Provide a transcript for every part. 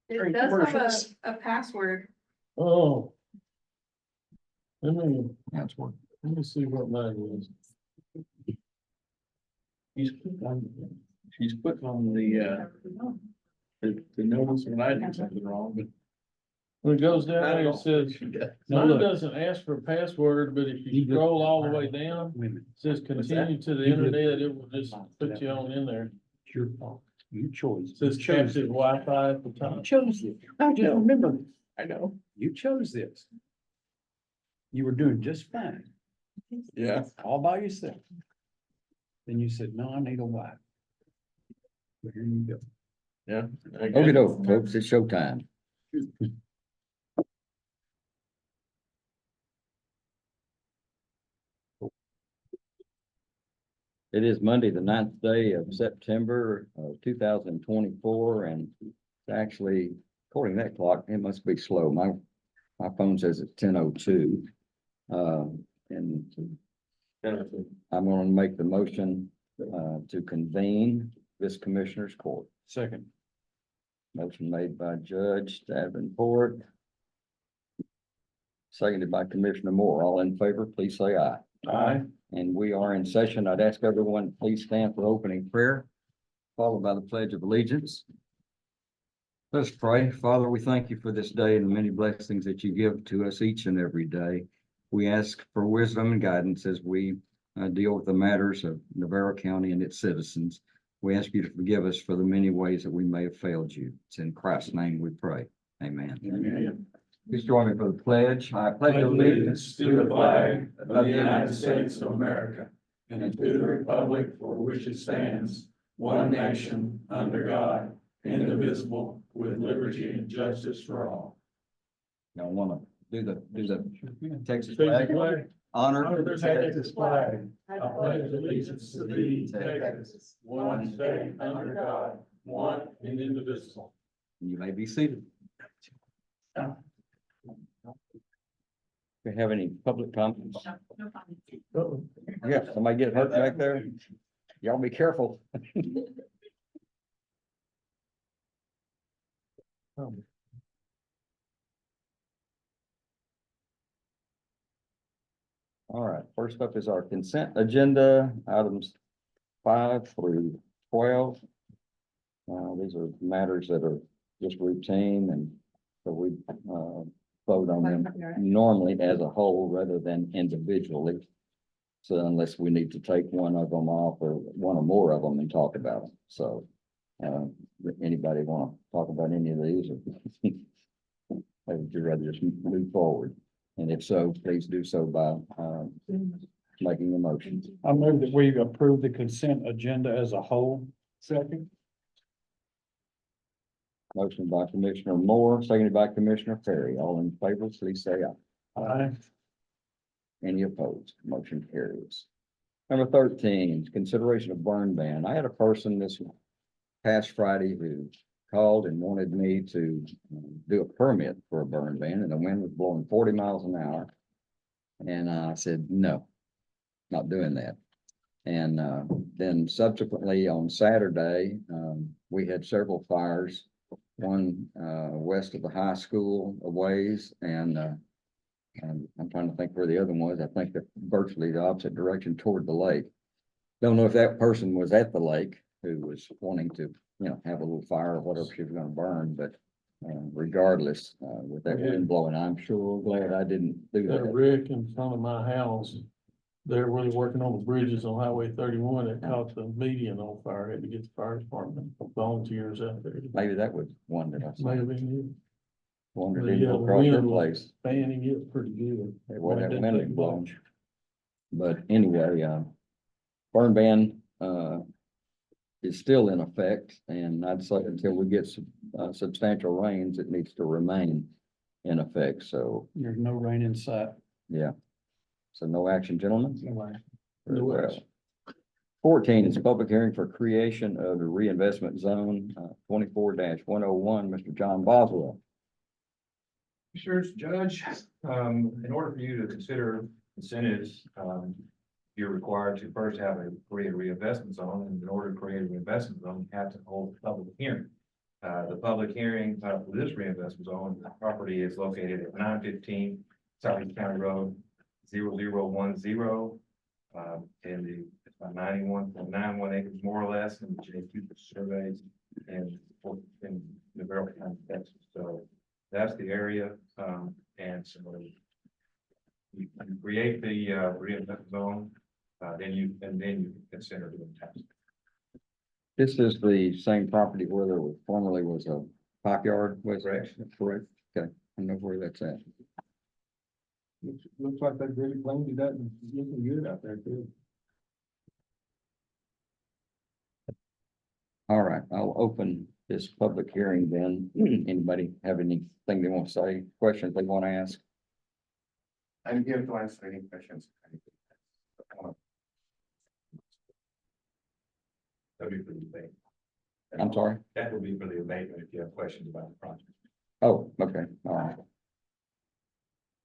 It does have a password. Oh. That's what. Let me see what mine is. She's putting on the notice when I do something wrong, but. When it goes down I there, don't it says, No, mine look. doesn't ask for a password, but if you scroll all the way down, Wait a minute. it says continue to the You did- internet, it will just put you on in there. It's your fault. You chose. It says You chose captive it. Wi-Fi at the You top. chose it. I just remember, I know. you chose this. You were doing just fine, Yeah. all by yourself. Then you said, no, I need a wife. But here you go. Yeah. Okay, doke, folks, it's showtime. It is Monday, the 9th day of September of 2024, and actually, according to that clock, it must be slow. My phone says it's 10:02. And I'm going to make the motion to convene this Commissioners Court. Second. Motion made by Judge Davenport. Seconded by Commissioner Moore. All in favor, please say aye. Aye. And we are in session. I'd ask everyone to please stand for opening prayer, followed by the Pledge of Allegiance. Let's pray. Father, we thank you for this day and the many blessings that you give to us each and every day. We ask for wisdom and guidance as we deal with the matters of Navarro County and its citizens. We ask you to forgive us for the many ways that we may have failed you. It's in Christ's name we pray. Amen. Amen. Please join me for the pledge. I pledge Allegiance to the flag of the United States of America and to the republic for which it stands, one nation, under God, indivisible, with liberty and justice for all. Y'all want to do the Texas flag? Honor the Texas flag. I pledge allegiance to thee, Texas, one state under God, one and indivisible. You may be seated. Do we have any public comments? Yeah, somebody get hurt back there? Y'all be careful. All right, first up is our consent agenda, items 5 through 12. These are matters that are just routine, and so we vote on them normally as a whole rather than individually. So unless we need to take one of them off or one or more of them and talk about them. So anybody want to talk about any of these, or would you rather just move forward? And if so, please do so by making a motion. I move that we approve the consent agenda as a whole. Second. Motion by Commissioner Moore, seconded by Commissioner Perry. All in favor, please say aye. Aye. Any opposed? Motion carries. Number 13, consideration of burn ban. I had a person this past Friday who called and wanted me to do a permit for a burn ban, and the wind was blowing 40 miles an hour. And I said, no, not doing that. And then subsequently on Saturday, we had several fires, one west of the high school a ways, and I'm trying to think where the other one was. I think they're virtually the opposite direction toward the lake. Don't know if that person was at the lake who was wanting to, have a little fire or whatever she was gonna burn, but regardless, with that wind blowing, I'm sure glad I didn't do That that. wreck in front of my house, they're really working on the bridges on Highway 31. It caught the median on fire. Had to get the fire department volunteers out there. Maybe that was one that I May saw. have been Wondered But if it yeah, go the across your wind was place. fanning it pretty good. It was that Didn't wind take blowing. much. But anyway, burn ban, is still in effect, and I'd say until we get some substantial rains, it needs to remain in effect. So, There's no rain in sight. yeah. So no action, gentlemen. Very No well. action. 14 is a public hearing for creation of the reinvestment zone, 24-101, Mr. John Boswell. Sure, Judge, in order for you to consider incentives, you're required to first have create a reinvestment zone, and in order to create a reinvestment zone, you have to hold a public hearing. The public hearing for this reinvestment zone, the property is located at 915 Southeast County Road 0010. And it's about 91.91 acres more or less in the J2 surveys and in Navarro County, Texas. So that's the area. And so you create the reinvestment zone, then you consider doing tax. This is the same property where there was formerly was a backyard, was Correct. correct? Okay, I know where that's at. Looks like they really cleaned it up and it's looking good out there too. All right, I'll open this public hearing then. Anybody have anything they want to say, questions they want to ask? I'm here to answer any questions. That'll be for the debate. I'm sorry? That will be for the abatement if you have questions about the project. Oh, okay, all right.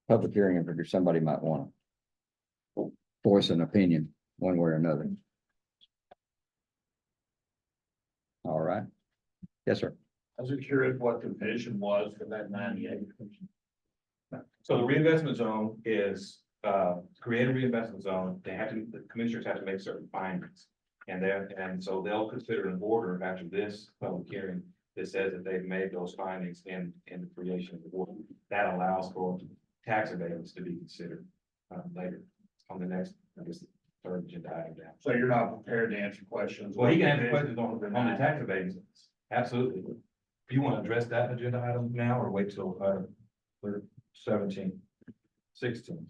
Public hearing, I figure somebody might want to voice an opinion one way or another. All right. Yes, sir. I was just curious what the vision was for that 98. So the reinvestment zone is, create a reinvestment zone, the commissioners have to make certain findings. And so they'll consider an order after this public hearing that says that they've made those findings in the creation of the order. That allows for tax abatements to be considered, later on the next, I guess, third agenda item down. So you're not prepared to answer questions? Well, you can answer questions on the tax abatements, absolutely. Do you want to address that agenda item now or wait till, 17, 16?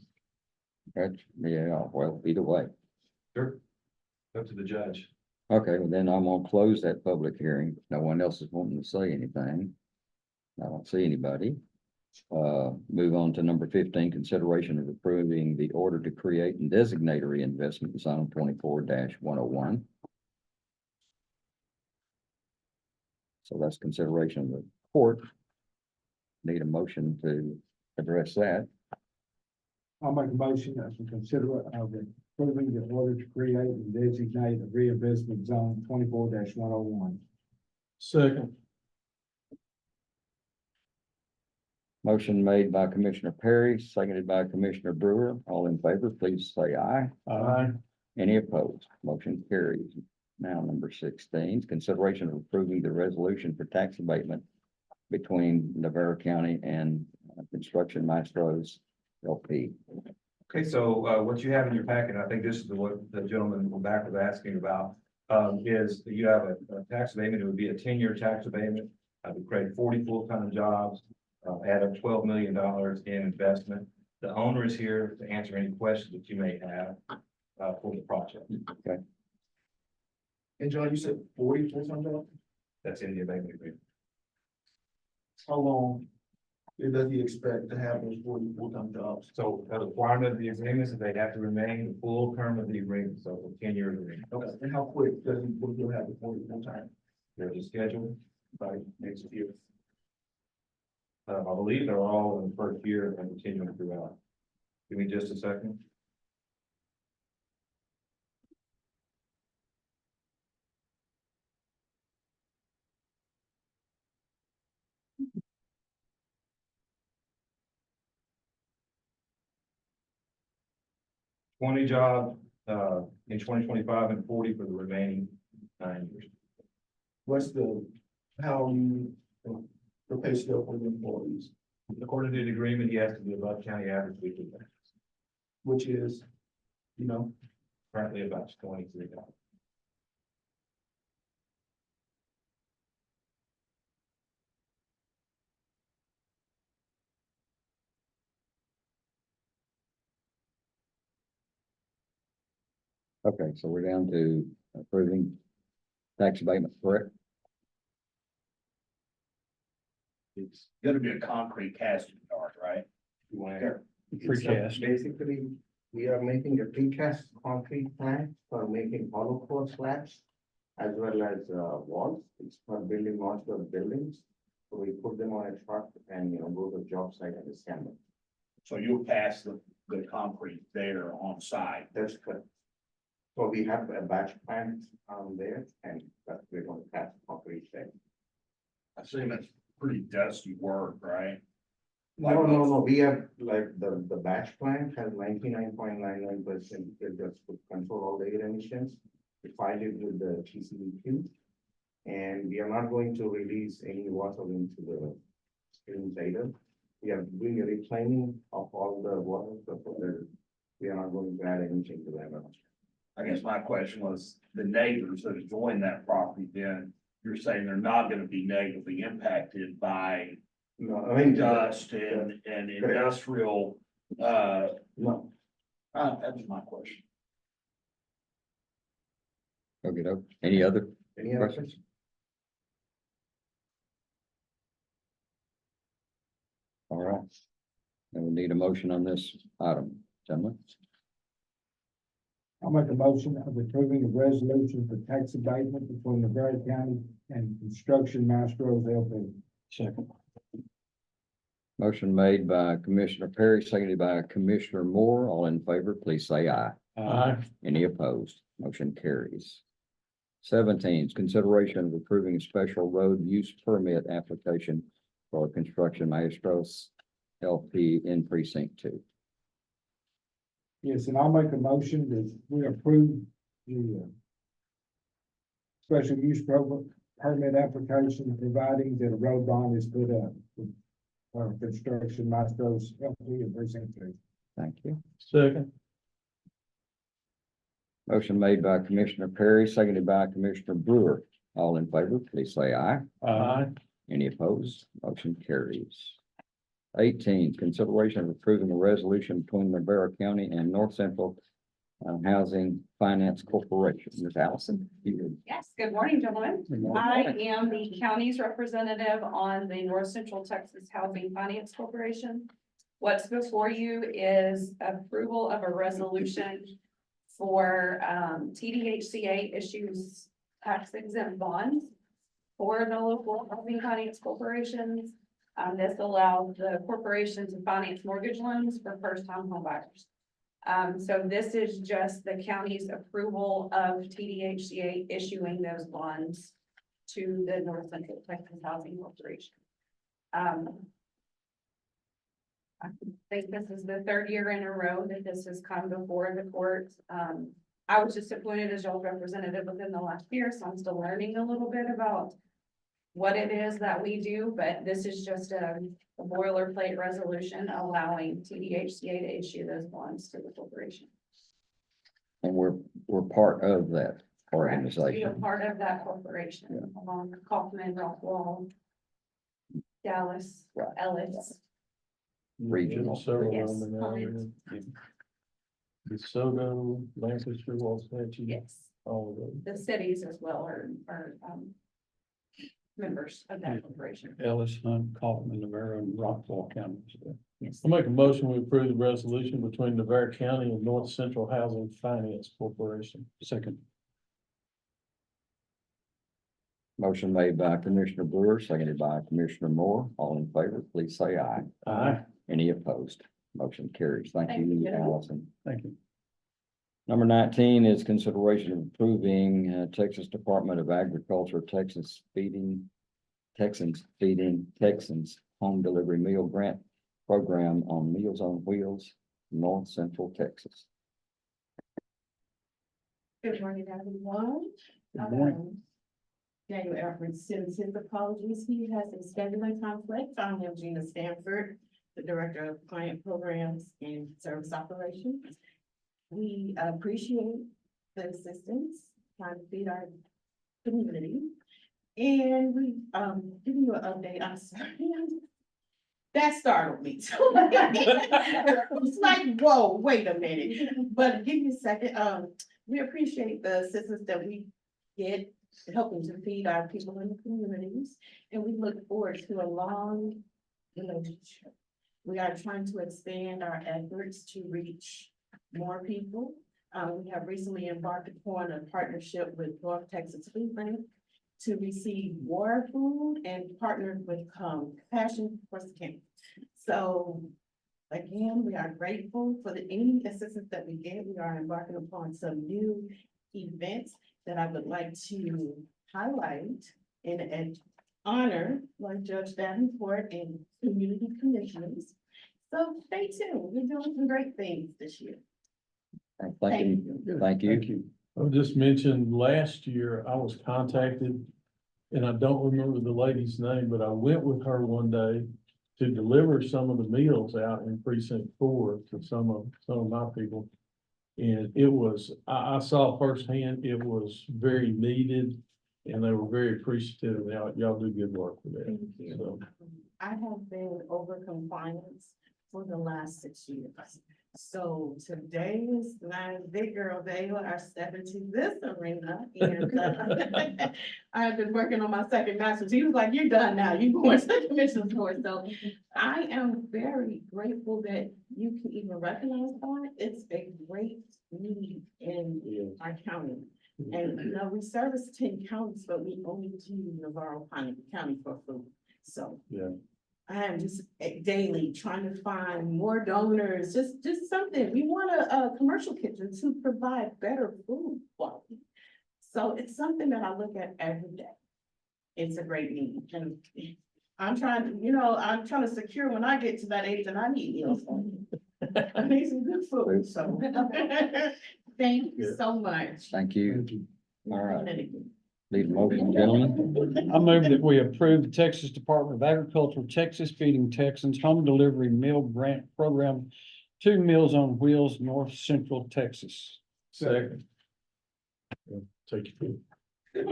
That's, yeah, well, either way. Sure. Up to the judge. Okay, well then I'm gonna close that public hearing. No one else is wanting to say anything. I don't see anybody. Move on to number 15, consideration of approving the order to create and designate a reinvestment zone 24-101. So that's consideration of the court. Need a motion to address that. I'll make a motion as we consider approving the order to create and designate a reinvestment zone 24-101. Second. Motion made by Commissioner Perry, seconded by Commissioner Brewer. All in favor, please say aye. Aye. Any opposed? Motion carries. Now, number 16, consideration of approving the resolution for tax abatement between Navarro County and Construction Maestros LP. Okay, so what you have in your packet, I think this is what the gentleman in the back was asking about, is that you have a tax abatement. It would be a 10-year tax abatement. Would create 40 full-time jobs, add up $12 million in investment. The owner is here to answer any questions that you may have for the project. Okay. And John, you said 40 full-time jobs? That's in the abatement agreement. How long does he expect to have those 40 full-time jobs? So the requirement of the agreement is that they have to remain the full term of the agreement, so for 10-year agreement. Okay, and how quick does he have the 40 full-time? There's a schedule by next year. I believe they're all in the first year and continuing throughout. Give me just a second. $20 jobs in 2025 and 40 for the remaining 9 years. How you the pay scale for the employees, According to the agreement, he has to be above county average weekly tax, which is, currently about $23. Okay, so we're down to approving tax abatement, correct? It's gonna be a concrete casting yard, right? You want to Precast. Basically, we are making a precast concrete plant for making hollow core slabs as well as walls. It's for building modular buildings. So we put them on a truck and, go to the job site and assemble. So you'll pass the concrete there on site. That's correct. So we have a batch plant there and we're going to pass concrete there. I assume it's pretty dusty work, right? No, we have, like, the batch plant has 99.99%, it just to control all the air emissions. We filed it with the TCEQ. And we are not going to release any water into the streams either. We are doing a reclaiming of all the water, so that we are not going to add anything to that. I guess my question was, the neighbors that join that property, then you're saying they're not gonna be negatively impacted by No, I mean, dust and industrial, no, that was my question. Okay, any other any other questions? All right. And we need a motion on this item, gentlemen. I'll make a motion of approving a resolution for tax abatement between Navarro County and Construction Maestros LP. Second. Motion made by Commissioner Perry, seconded by Commissioner Moore. All in favor, please say aye. Aye. Any opposed? Motion carries. 17 is consideration of approving a special road use permit application for Construction Maestros LP in precinct 2. Yes, and I'll make a motion that we approve the special use permit application, providing that a road bond is put up for Construction Maestros LP in precinct 2. Thank you. Second. Motion made by Commissioner Perry, seconded by Commissioner Brewer. All in favor, please say aye. Aye. Any opposed? Motion carries. 18, consideration of approving a resolution between Navarro County and North Central Housing Finance Corporation. Ms. Allison? you- Yes, good morning, gentlemen. Good I morning. am the county's representative on the North Central Texas Housing Finance Corporation. What's before you is approval of a resolution for TDHCA issues tax exempt bonds for the local housing finance corporations. This allows the corporation to finance mortgage loans for first-time home buyers. So this is just the county's approval of TDHCA issuing those bonds to the North Central Texas Housing Corporation. I think this is the third year in a row that this has come before the court. I was just appointed as y'all's representative within the last year, so I'm still learning a little bit about what it is that we do, but this is just a boilerplate resolution allowing TDHCA to issue those bonds to the corporation. And we're part of that We are organization. part of that corporation, along with Kaufman, Rockwall, Dallas, Right. Ellis. Regional. Yes, DeSoto, Lancaster, Wasatch. Yes, All of those. the cities as well are members of that corporation. Ellis, Hunt, Kaufman, Navarro, and Rockwall counties. Yes. I'll make a motion, we approve the resolution between Navarro County and North Central Housing Finance Corporation. Second. Motion made by Commissioner Brewer, seconded by Commissioner Moore. All in favor, please say aye. Aye. Any opposed? Motion carries. Thank Thank you, you. Allison. Thank you. Number 19 is consideration of approving Texas Department of Agriculture, Texans feeding Texans home delivery meal grant program on Meals on Wheels, North Central Texas. Good morning, everyone. Good morning. Daniel Alfred citizens apologies. He has a scheduling conflict. I am Gina Stanford, the Director of Client Programs and Service Operations. We appreciate the assistance trying to feed our community. And we giving you an update. I'm sorry. That startled me. It's like, whoa, wait a minute. But give me a second. We appreciate the assistance that we get helping to feed our people in the communities. And we look forward to a long relationship. We are trying to expand our efforts to reach more people. We have recently embarked upon a partnership with North Texas Food Bank to receive war food and partnered with Compassion for Skin. So again, we are grateful for any assistance that we get. We are embarking upon some new events that I would like to highlight and honor like Judge Davenport and community commissioners. So stay tuned. We're doing some great things this year. Thank you, thank you. I just mentioned last year, I was contacted, and I don't remember the lady's name, but I went with her one day to deliver some of the meals out in precinct 4 to some of my people. And it was, I saw firsthand, it was very needed, and they were very appreciative. Y'all do good work with that. Thank you. So, I have been over compliance for the last 6 years. So today is my big girl day, I step into this arena and I have been working on my second master's. He was like, you're done now, you're going to the commission's court. So I am very grateful that you can even recognize that. It's a great need in our county. And you know, we service 10 counties, but we only do Navarro County for food. So. Yeah. I am just daily trying to find more donors, just something. We want a commercial kitchen to provide better food quality. So it's something that I look at every day. It's a great need. And I'm trying to secure when I get to that age and I need meals. I need some good food, so. Thank you so much. Thank you. All right. Need a motion, gentlemen? I move that we approve the Texas Department of Agriculture, Texas Feeding Texans Home Delivery Meal Grant Program to Meals on Wheels, North Central Texas. second. Take your pick.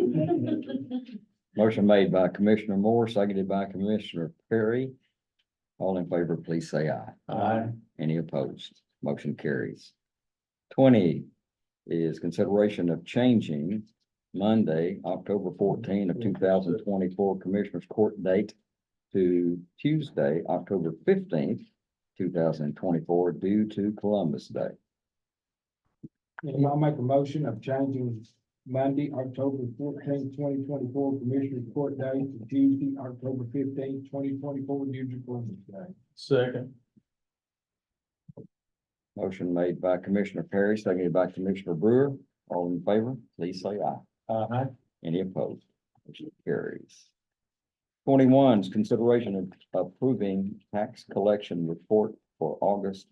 Motion made by Commissioner Moore, seconded by Commissioner Perry. All in favor, please say aye. Aye. Any opposed? Motion carries. 20 is consideration of changing Monday, October 14 of 2024 Commissioners Court date to Tuesday, October 15th, 2024, due to Columbus Day. I'll make a motion of changing Monday, October 14, 2024 Commissioners Court date to Tuesday, October 15, 2024, due to Columbus Day. Second. Motion made by Commissioner Perry, seconded by Commissioner Brewer. All in favor, please say aye. Aye. Any opposed? Motion carries. 21 is consideration of approving tax collection report for August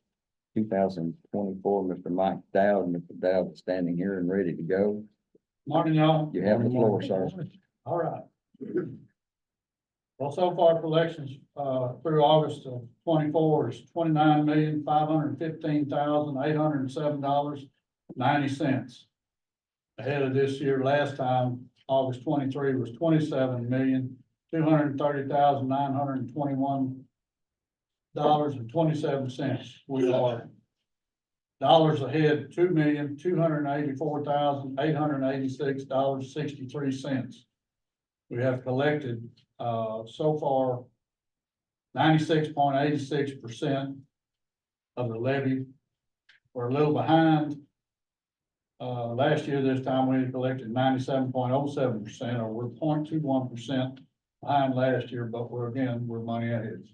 2024. Mr. Mike Dowd, Mr. Dowd is standing here and ready to go. Morning, y'all. You have the floor, sir. All right. Well, so far collections, through August of 24 is $29,515,807.90. Ahead of this year, last time, August 23 was $27,230,921.27. We are dollars ahead, $2,284,886.63. We have collected, so far, 96.86% of the levy. We're a little behind. Last year, this time, we had collected 97.07%, or we're 0.21% behind last year, but we're money ahead.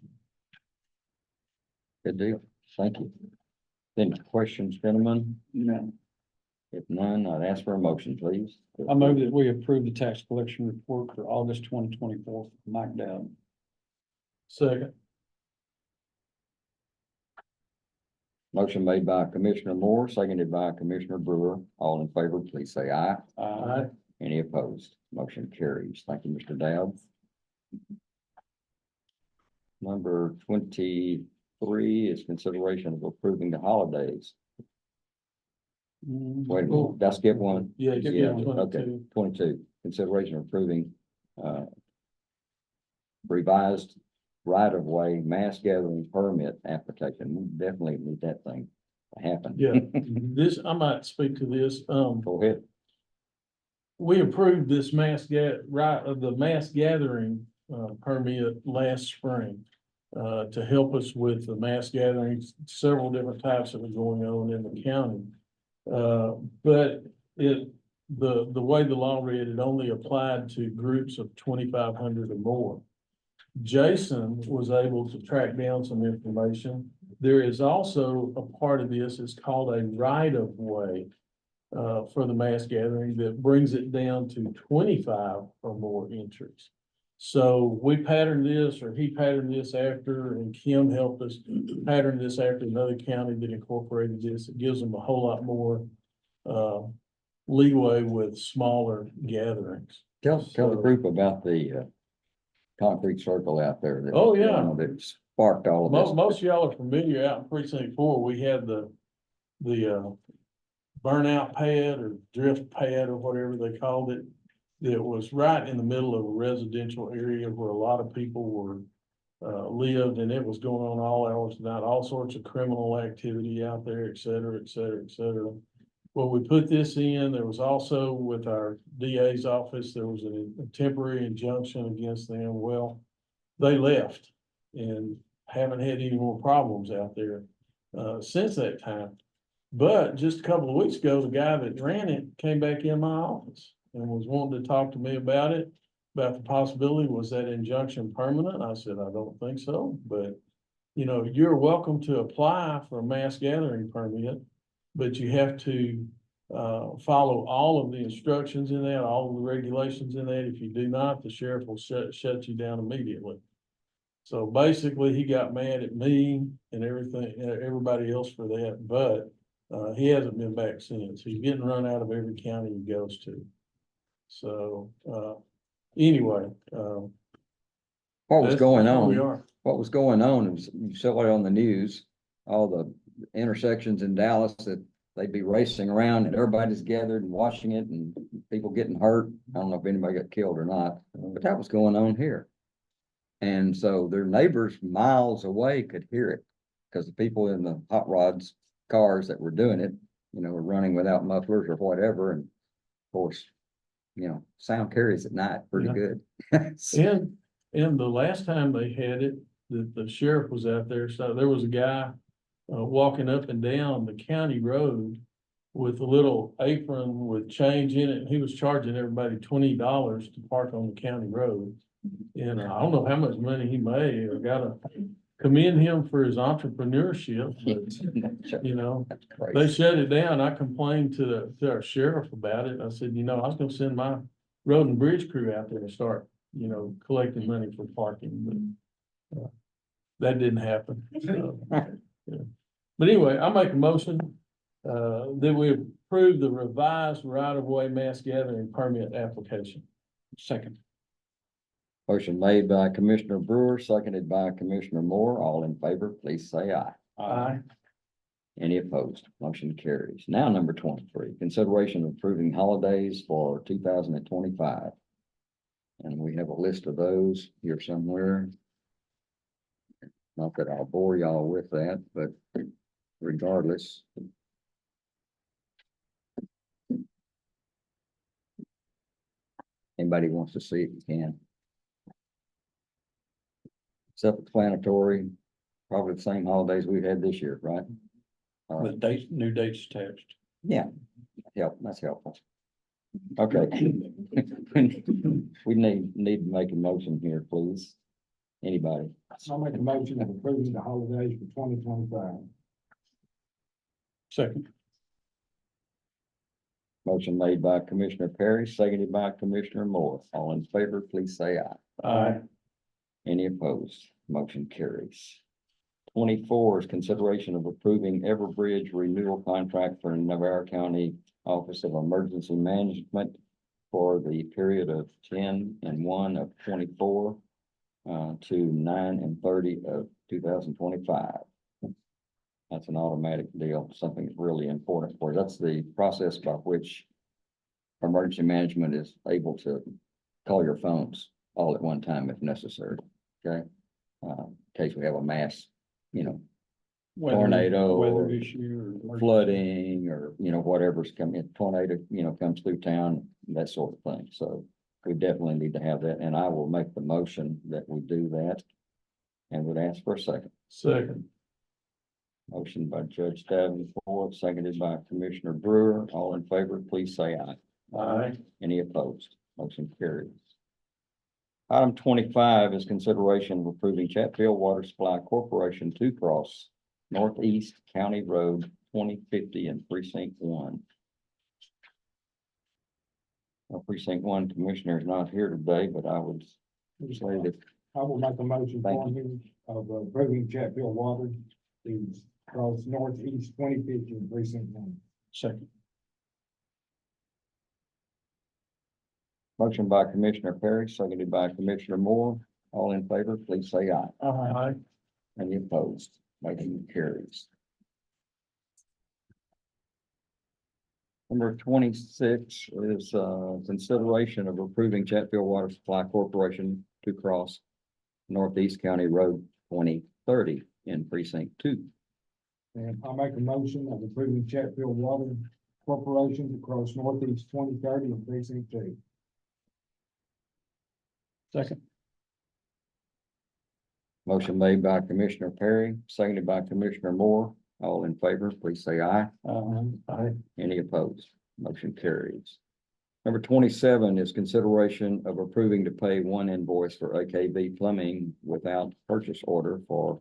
Good deal. Thank you. Any questions, gentlemen? No. If none, I'd ask for a motion, please. I move that we approve the tax collection report for August 2024, Mike Dowd. Second. Motion made by Commissioner Moore, seconded by Commissioner Brewer. All in favor, please say aye. Aye. Any opposed? Motion carries. Thank you, Mr. Dowd. Number 23 is consideration of approving the holidays. Wait a minute, did I skip one? Yeah, give me Yeah, 22. okay, 22, consideration of approving, revised right-of-way mass gathering permit application. We definitely need that thing to happen. Yeah, this, I might speak to this. Go ahead. We approved this the mass gathering permit last spring to help us with the mass gatherings, several different types that were going on in the county. But the way the law read, it only applied to groups of 2,500 or more. Jason was able to track down some information. There is also a part of this, it's called a right of way for the mass gathering that brings it down to 25 or more entries. So we patterned this, or he patterned this after, and Kim helped us pattern this after another county that incorporated this. It gives them a whole lot more leeway with smaller gatherings. Tell the So- group about the concrete circle out there. That Oh, yeah. That sparked all of this. Most of y'all are familiar out in precinct 4, we had the burnout pad or drift pad or whatever they called it. That was right in the middle of a residential area where a lot of people were lived, and it was going on all hours of the night, all sorts of criminal activity out there, et cetera, et cetera, et cetera. Well, we put this in, there was also with our DA's office, there was a temporary injunction against them. Well, they left and haven't had any more problems out there since that time. But just a couple of weeks ago, the guy that ran it came back in my office and was wanting to talk to me about it, about the possibility, was that injunction permanent? I said, I don't think so, but you know, you're welcome to apply for a mass gathering permit, but you have to follow all of the instructions in that, all of the regulations in that. If you do not, the sheriff will shut you down immediately. So basically, he got mad at me and everybody else for that, but he hasn't been back since. He's getting run out of every county he goes to. So anyway, What was that's going where we on? are. What was going on was, you saw it on the news, all the intersections in Dallas that they'd be racing around and everybody's gathered and watching it and people getting hurt. I don't know if anybody got killed or not, but that was going on here. And so their neighbors miles away could hear it because the people in the hot rods cars that were doing it, you know, were running without mufflers or whatever. And of course, you know, sound carries at night pretty Yeah. good. And the last time they had it, the sheriff was out there, so there was a guy walking up and down the county road with a little apron with change in it, and he was charging everybody $20 to park on the county road. And I don't know how much money he made. I gotta commend him for his entrepreneurship, but you know, That's they crazy. shut it down. I complained to our sheriff about it. I said, you know, I was gonna send my road and bridge crew out there to start, you know, collecting money for parking, but that didn't happen. So, yeah. But anyway, I make a motion that we approve the revised right-of-way mass gathering permit application. Second. Motion made by Commissioner Brewer, seconded by Commissioner Moore. All in favor, please say aye. Aye. Any opposed? Motion carries. Now, number 23, consideration of approving holidays for 2025. And we have a list of those here somewhere. Not that I'll bore y'all with that, but regardless. Anybody wants to see it, you can. Self-explanatory, probably the same holidays we've had this year, right? With dates, new dates attached. Yeah, that's helpful. Okay. We need to make a motion here, please. Anybody? I'll make a motion of approving the holidays for 2025. Second. Motion made by Commissioner Perry, seconded by Commissioner Moore. All in favor, please say aye. Aye. Any opposed? Motion carries. 24 is consideration of approving Everbridge renewal contract for Navarro County Office of Emergency Management for the period of 10/1 of 24 to 9/30 of 2025. That's an automatic deal, something that's really important for you. That's the process by which emergency management is able to call your phones all at one time if necessary, okay? In case we have a mass, you know, tornado Weather or issue or. flooding or, you know, whatever's coming, tornado, you know, comes through town, that sort of thing. So we definitely need to have that, and I will make the motion that we do that and would ask for a second. Second. Motion by Judge Davenport, seconded by Commissioner Brewer. All in favor, please say aye. Aye. Any opposed? Motion carries. Item 25 is consideration of approving Chatfield Water Supply Corporation to cross Northeast County Road 2050 in Precinct 1. Well, Precinct 1 Commissioner is not here today, but I would Legislative. I will make a motion for him of approving Chatfield Water to cross northeast 25th in precinct 1. Second. Motion by Commissioner Perry, seconded by Commissioner Moore. All in favor, please say aye. Aye. Any opposed? Motion carries. Number 26 is consideration of approving Chatfield Water Supply Corporation to cross Northeast County Road 2030 in precinct 2. And I'll make a motion of approving Chatfield Water Corporation to cross northeast 2030 in precinct 2. Second. Motion made by Commissioner Perry, seconded by Commissioner Moore. All in favor, please say aye. Aye. Any opposed? Motion carries. Number 27 is consideration of approving to pay one invoice for AKB plumbing without purchase order for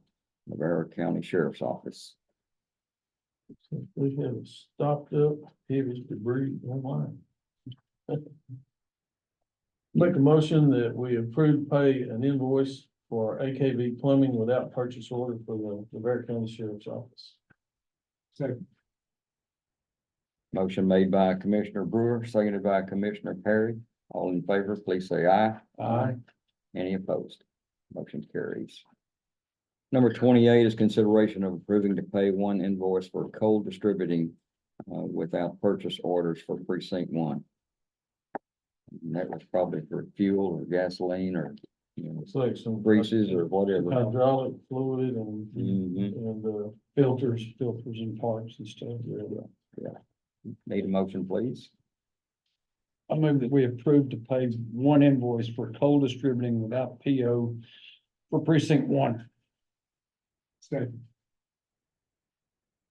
Navarro County Sheriff's Office. We have stopped up heavy debris online. Make a motion that we approve pay an invoice for AKB plumbing without purchase order for the Navarro County Sheriff's Office. Second. Motion made by Commissioner Brewer, seconded by Commissioner Perry. All in favor, please say aye. Aye. Any opposed? Motion carries. Number 28 is consideration of approving to pay one invoice for coal distributing without purchase orders for precinct 1. And that was probably for fuel or gasoline or, It's like some greases or whatever. hydraulic fluid and, Mhm. and, Filters and parts and stuff. Need a motion, please? I move that we approve to pay one invoice for coal distributing without PO for precinct 1. Second.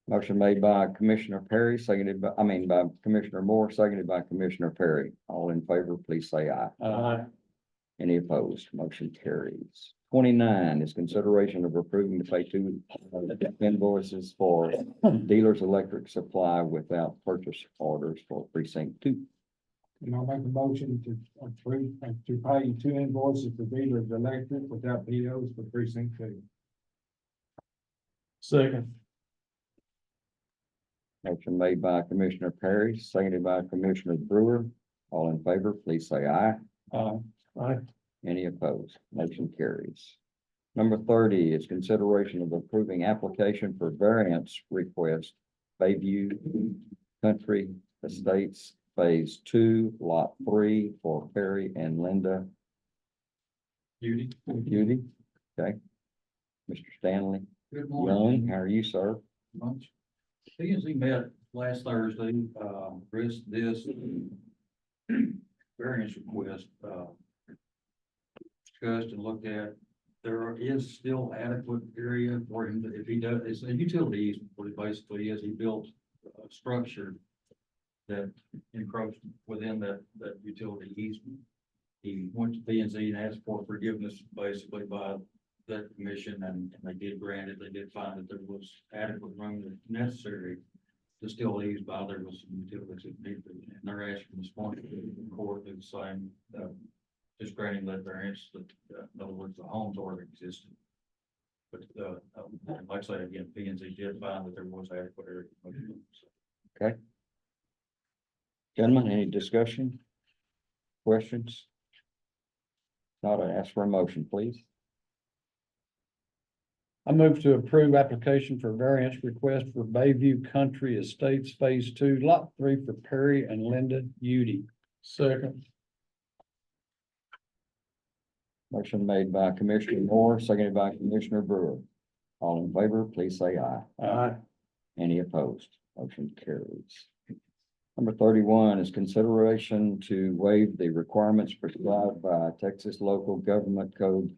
Motion made by Commissioner Perry, by Commissioner Moore, seconded by Commissioner Perry. All in favor, please say aye. Aye. Any opposed? Motion carries. 29 is consideration of approving to pay two invoices for dealers electric supply without purchase orders for precinct 2. And I'll make a motion to approve, to pay 2 invoices for dealers electric without POs for precinct 2. second. Motion made by Commissioner Perry, seconded by Commissioner Brewer. All in favor, please say aye. Aye. Any opposed? Motion carries. Number 30 is consideration of approving application for variance request, Bayview Country Estates Phase 2, Lot 3 for Perry and Linda Judy. Beauty. Okay. Mr. Stanley Good Young, how are you, sir? Much. P&Z met last Thursday, addressed this variance request, discussed and looked at. There is still adequate area for him, if he does, it's a utility easement, what it basically is, he built a structure that encroached within that utility easement. He went to P&Z and asked for forgiveness basically by that commission, and they did grant it. They did find that there was adequate room necessary to still ease by. There was some utilities that needed, and they're asking this morning the court to do the same, just granting that variance, that, in other words, the homes already existed. But, like I say again, P&Z did find that there was adequate area. Okay. Gentlemen, any discussion? Questions? Not, I ask for a motion, please. I move to approve application for variance request for Bayview Country Estates Phase 2, Lot 3 for Perry and Linda Udy. Second. Motion made by Commissioner Moore, seconded by Commissioner Brewer. All in favor, please say aye. Aye. Any opposed? Motion carries. Number 31 is consideration to waive the requirements prescribed by Texas Local Government Code,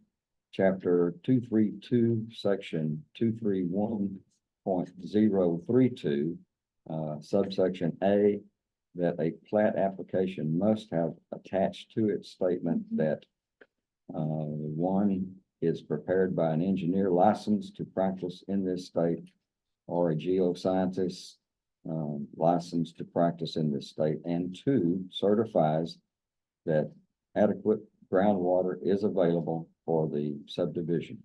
Chapter 232, Section 231.032, subsection A, that a plat application must have attached to its statement that one is prepared by an engineer licensed to practice in this state, or a geoscientist licensed to practice in this state, and 2, certifies that adequate groundwater is available for the subdivision.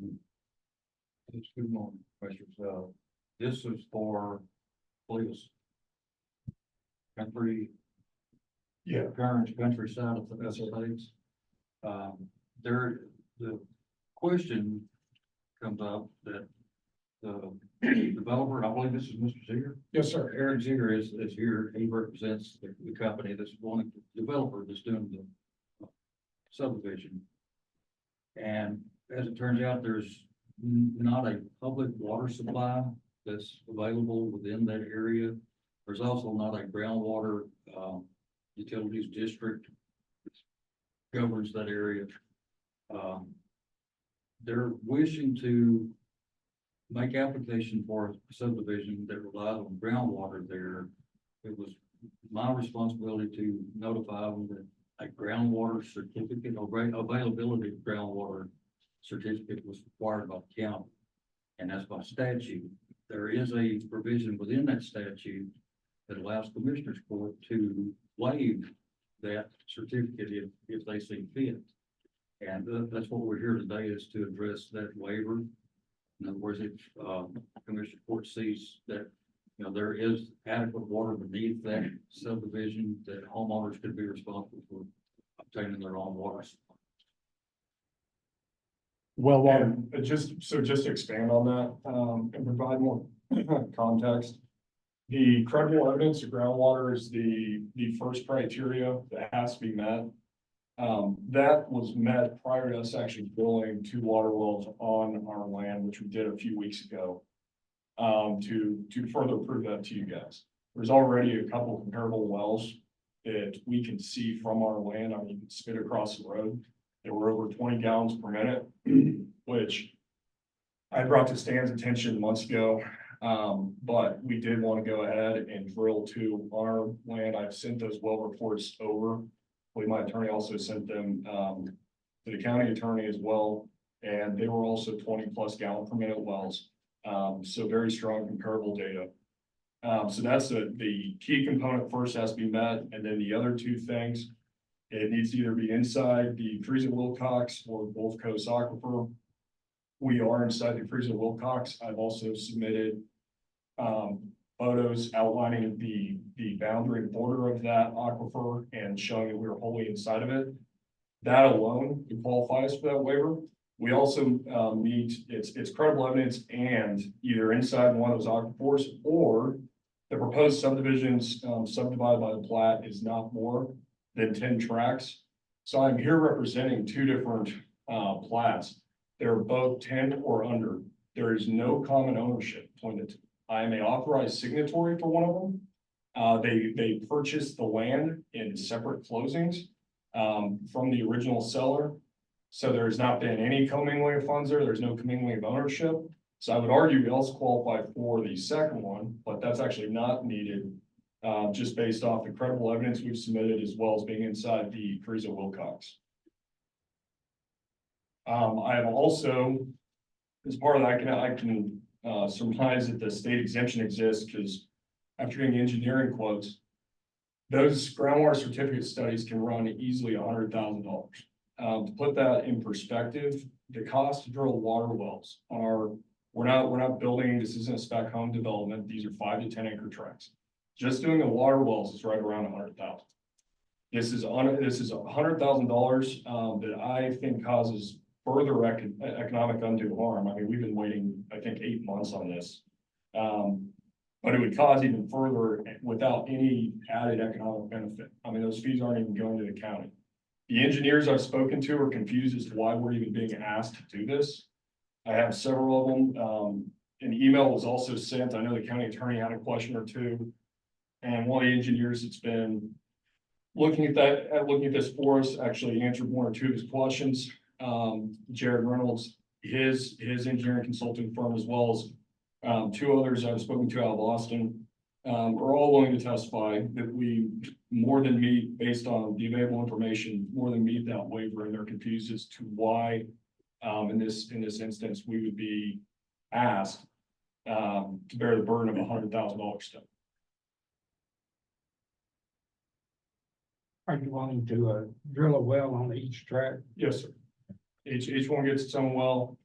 It's good morning, Commissioners. This is for police. Country. Yeah. Current countryside of the states. There, the question comes up that the developer, I believe this is Mr. Ziegler. Yes, sir. Eric Ziegler is here. He represents the company that's wanting, the developer that's doing the subdivision. And as it turns out, there's not a public water supply that's available within that area. There's also not a groundwater, utilities district that governs that area. They're wishing to make application for a subdivision that relies on groundwater there. It was my responsibility to notify them that a groundwater certificate or availability of groundwater certificate was required by the county. And that's by statute. There is a provision within that statute that allows Commissioners Court to waive that certificate if they see fit. And that's what we're here today, is to address that waiver. In other words, if Commissioner Court sees that, you know, there is adequate water beneath that subdivision, that homeowners could be responsible for obtaining their own water supply. Well, And just to expand on that, and provide more context. The credible evidence of groundwater is the first criteria that has to be met. That was met prior to us actually drilling 2 water wells on our land, which we did a few weeks ago. To further prove that to you guys. There's already a couple comparable wells that we can see from our land. I mean, you can spit across the road. They were over 20 gallons per minute, which I brought to Stan's attention months ago. But we did want to go ahead and drill 2 on our land. I've sent those well reports over. My attorney also sent them to the county attorney as well. And they were also 20+ gallon per minute wells. So very strong comparable data. So that's the key component first has to be met. And then the other 2 things, it needs to either be inside the Freezer Wilcox or Gulf Coast Aquifer. We are inside the Freezer Wilcox. I've also submitted photos outlining the boundary border of that aquifer and showing that we're wholly inside of it. That alone qualifies for that waiver. We also meet it's credible evidence and either inside one of those aquifers or the proposed subdivisions subdivided by the plat is not more than 10 tracts. So I'm here representing 2 different plats. They're both 10 or under. There is no common ownership between the 2. I am an authorized signatory for one of them. They purchased the land in separate closings from the original seller. So there's not been any commingling of funds there. There's no commingling of ownership. So I would argue we also qualify for the second one, but that's actually not needed. Just based off the credible evidence we've submitted as well as being inside the Freezer Wilcox. I have also, as part of that, I can surmise that the state exemption exists because after doing engineering quotes, those groundwater certificate studies can run easily $100,000. To put that in perspective, the cost to drill water wells on our, we're not building, this isn't a spec home development. These are 5 to 10 acre tracts. Just doing the water wells is right around $100,000. This is $100,000 that I think causes further economic undue harm. I mean, we've been waiting, I think, 8 months on this. But it would cause even further without any added economic benefit. I mean, those fees aren't even going to the county. The engineers I've spoken to are confused as to why we're even being asked to do this. I have several of them. An email was also sent. I know the county attorney had a question or 2. And one of the engineers that's been looking at this for us actually answered 1 or 2 of his questions. Jared Reynolds, his engineering consulting firm, as well as 2 others I've spoken to out of Austin, are all willing to testify that we more than meet, based on the available information, more than meet that waiver, and they're confused as to why in this instance we would be asked to bear the burden of $100,000 step. Are you wanting to, drill a well on each track? Yes, sir. Each one gets its own well.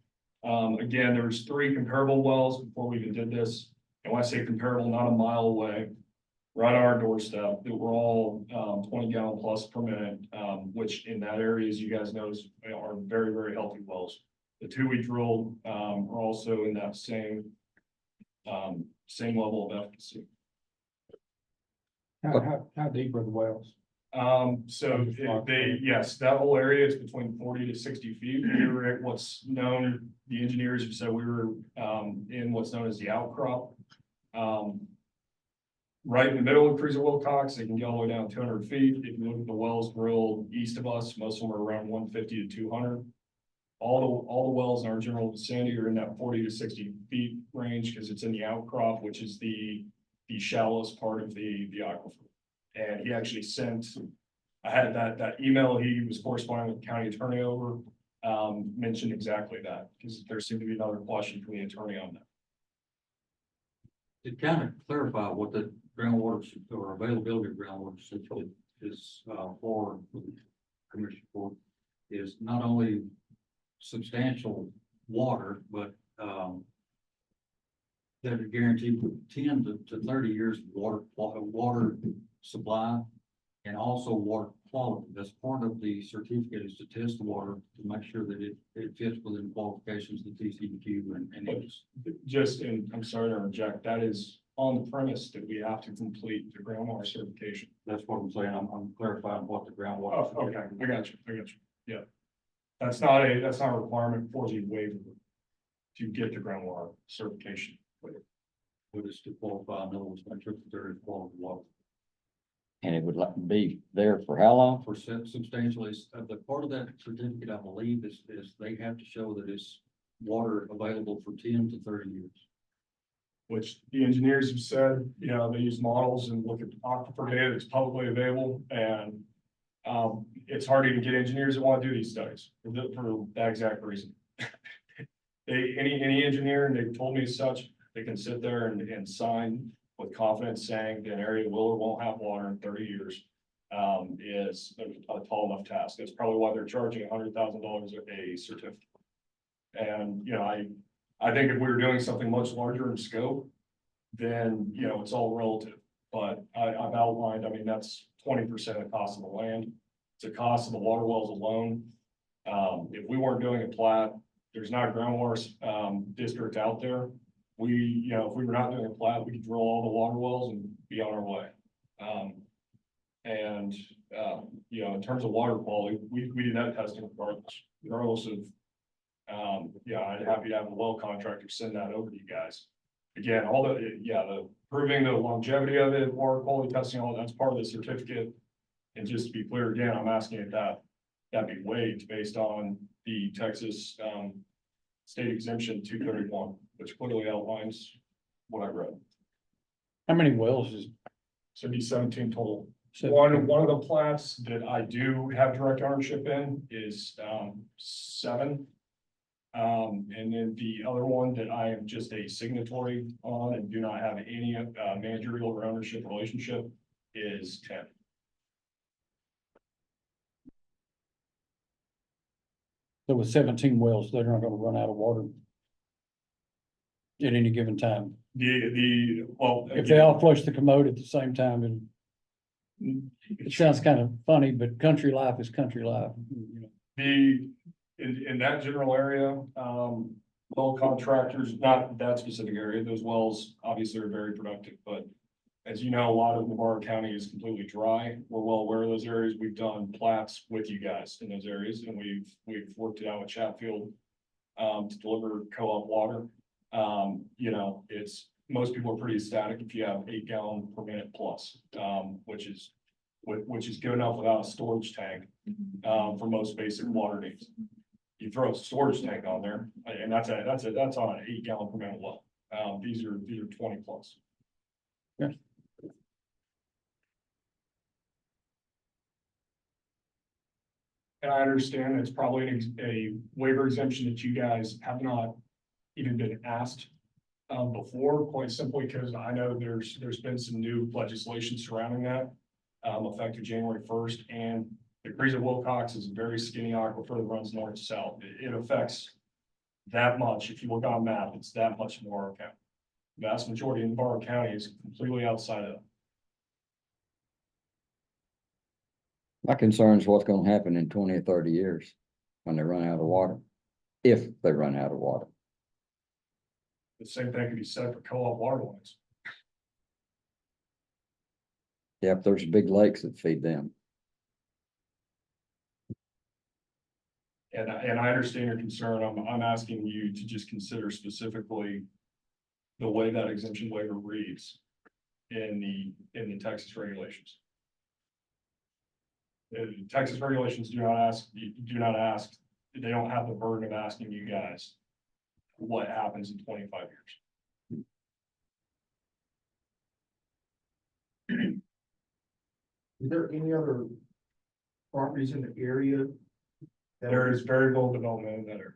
Again, there's 3 comparable wells before we even did this. And when I say comparable, not a mile away, right on our doorstep, that were all 20 gallon plus per minute, which in that area, as you guys notice, are very, very healthy wells. The 2 we drilled are also in that same level of efficacy. How deep are the wells? So yes, that whole area is between 40 to 60 feet. We were at what's known, the engineers have said we were in what's known as the outcrop. Right in the middle of Cruiser Wilcox, they can get all the way down 200 feet. If you look at the wells drilled east of us, most of them are around 150 to 200. All the wells in our general vicinity are in that 40 to 60 feet range because it's in the outcrop, which is the shallowest part of the aquifer. And he actually sent, I had that email he was corresponding with the county attorney over, mentioned exactly that, because there seemed to be another question from the attorney on that. To kind of clarify what the groundwater or availability of groundwater certificate is for the commission for, is not only substantial water, but that are guaranteed for 10 to 30 years of water supply and also water quality. That's part of the certificate, is to test the water to make sure that it fits within qualifications, the TCEQ and it's. Just, and I'm sorry to interject, that is on the premise that we have to complete the groundwater certification. That's what I'm saying. I'm clarifying what the groundwater. Oh, okay, I got you, yeah. That's not a requirement for the waiver to get the groundwater certification. But it's to qualify, in other words, make sure that there is quality water. And it would be there for how long? For substantially, the part of that certificate, I believe, is they have to show that it's water available for 10 to 30 years. Which the engineers have said, you know, they use models and look at aquifer data that's publicly available, and it's hard to even get engineers that want to do these studies for that exact reason. Any engineer, and they've told me as such, they can sit there and sign with confidence saying that an area will or won't have water in 30 years is a tall enough task. That's probably why they're charging $100,000 a certificate. And, you know, I think if we were doing something much larger in scope, then, you know, it's all relative. But I've outlined, I mean, that's 20% of the cost of the land. It's the cost of the water wells alone. If we weren't doing a plat, there's not a groundwater district out there. You know, if we were not doing a plat, we could drill all the water wells and be on our way. You know, in terms of water quality, we do that testing regardless of, yeah, I'd happy to have a well contractor send that over to you guys. Again, the proving the longevity of it, water quality testing, all that's part of the certificate. And just to be clear, again, I'm asking if that be waived based on the Texas state exemption 231, which clearly outlines what I read. How many wells is? So it'd be 17 total. 17. One of the plats that I do have direct ownership in is 7. And then the other one that I am just a signatory on and do not have any managerial or ownership relationship is 10. So with 17 wells, they're not gonna run out of water at any given time. Well, If they all flush the commode at the same time, and it sounds kind of funny, but country life is country life. You know. In that general area, well contractors, not that specific area, those wells obviously are very productive, but as you know, a lot of Navarro County is completely dry. We're well aware of those areas. We've done plats with you guys in those areas, and we've worked it out with Chatfield to deliver co-op water. You know, most people are pretty ecstatic if you have 8 gallon per minute plus, which is good enough without a storage tank for most basic water needs. You throw a storage tank on there, and that's on an 8 gallon per minute well. These are 20 plus. Yeah. And I understand it's probably a waiver exemption that you guys have not even been asked before, quite simply because I know there's been some new legislation surrounding that. effective January 1st. And the Crease of Wilcox is a very skinny aquifer that runs north to south. It affects that much. If you look on a map, it's that much more. Okay. Vast majority of Navarro County is completely outside of that. My concern is what's gonna happen in 20 or 30 years when they run out of water, if they run out of water. The same thing could be said for co-op water lines. Yeah, if there's big lakes that feed them. And I understand your concern. I'm asking you to just consider specifically the way that exemption waiver reads in the Texas regulations. Texas regulations do not ask, they don't have the burden of asking you guys what happens in 25 years. Is there any other properties in the area? There is very little development in that area.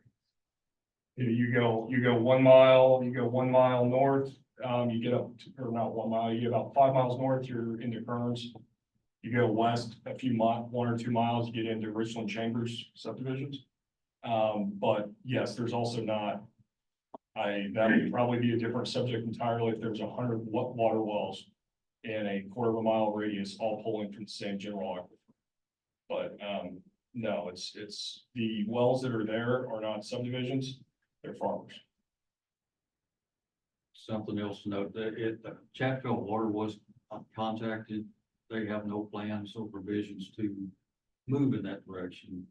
You go 1 mile, north, you get up to, or not 1 mile, you get about 5 miles north, you're into Kearns. You go west a few 1 or 2 miles, you get into Richland Chambers subdivisions. But yes, there's also not, that would probably be a different subject entirely if there's 100 water wells in a 1/4 mile radius, all pulling from the same general aquifer. But, no, it's the wells that are there are not subdivisions, they're farmers. Something else to note, the Chatfield Water was contacted. They have no plans or provisions to move in that direction.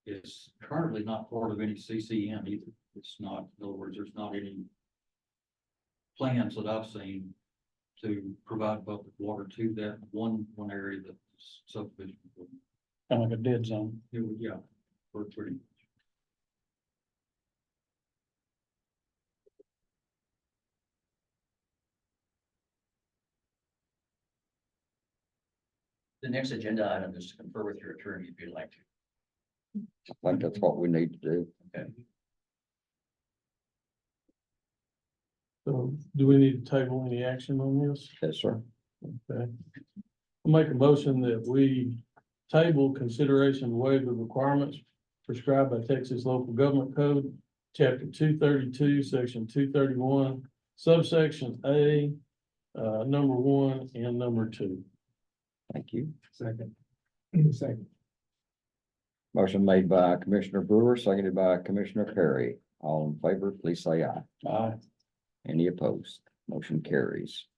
It's currently not part of any CCN either. It's not, in other words, there's not any plans that I've seen to provide public water to that one area that's subdivision. Kind of like a dead zone. Yeah, we're pretty. The next agenda item is to confer with your attorney if you'd like to. I think that's what we need to do. Okay. So do we need to table any action on this? Yes, sir. Okay. I'll make a motion that we table consideration of waive the requirements prescribed by Texas Local Government Code, Chapter 232, Section 231, subsection A, number 1 and number 2. Thank you. Second. Motion made by Commissioner Brewer, seconded by Commissioner Perry. All in favor, please say aye. Aye. Any opposed? Motion carries.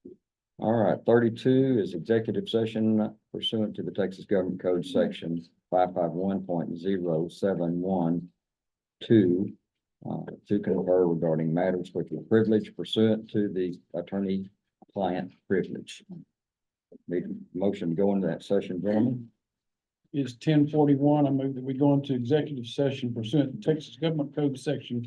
All right, 32 is executive session pursuant to the Texas Government Code Section 551.0712 to confer regarding matters which are privileged pursuant to the attorney-client privilege. Need a motion to go into that session, gentlemen? Is 10:41. I move that we go into executive session pursuant to Texas Government Code Section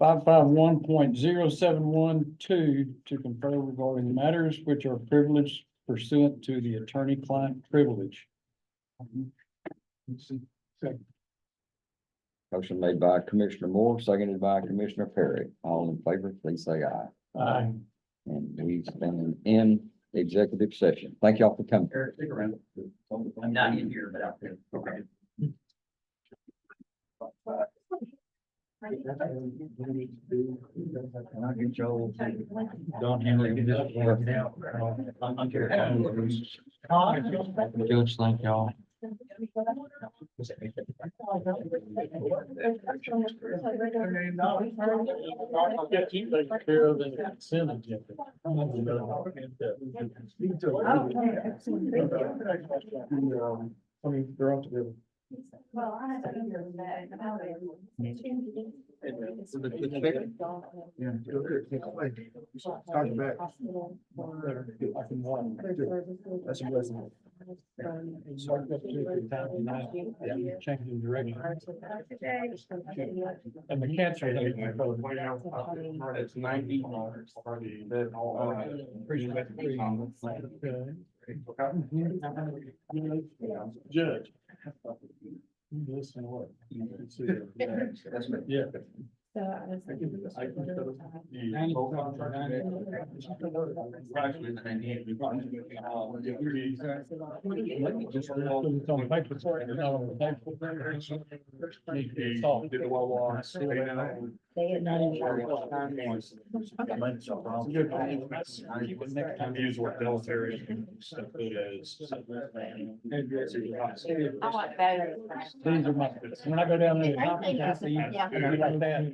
551.0712 to confer regarding matters which are privileged pursuant to the attorney-client privilege. Motion made by Commissioner Moore, seconded by Commissioner Perry. All in favor, please say aye. Aye. And we stand in executive session. Thank y'all for coming. Eric, stick around. I'm not in here, but out there. Okay. Don Henley. I'm Jared. Judge, thank y'all. Take care of the consent agenda. I mean, they're all together. Well, I have to hear that. Start back. That's a blessing. Changing direction. And the cancer. It's 90. Judge. Listen to what? That's me. Yeah. So I was. Just it's on paper, it's not on the paper. Need to be solved. Did the Wawa. Use what military stuff it is. I want better. These are my, when I go down there. I see- Yeah. and I like that. You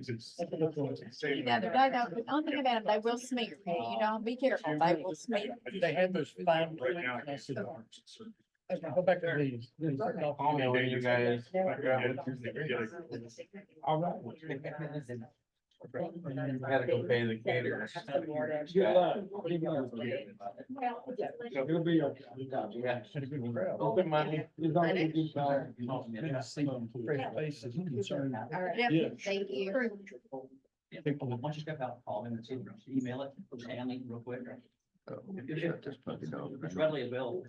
know, the only thing about them, they will smear, you know, be careful, they will smear. They have those fine. Right now, I said, go back to these. I'll email you guys. All right. Gotta go pay the caterer. Good luck. It'll be okay. Had a good crowd. Open money. It's all good, good to see them fresh faces and concern. All right, Yeah. thank you. People that- Once you step out, call them and see, email it to Stanley real quick. Shut this puppy dog. It's readily available.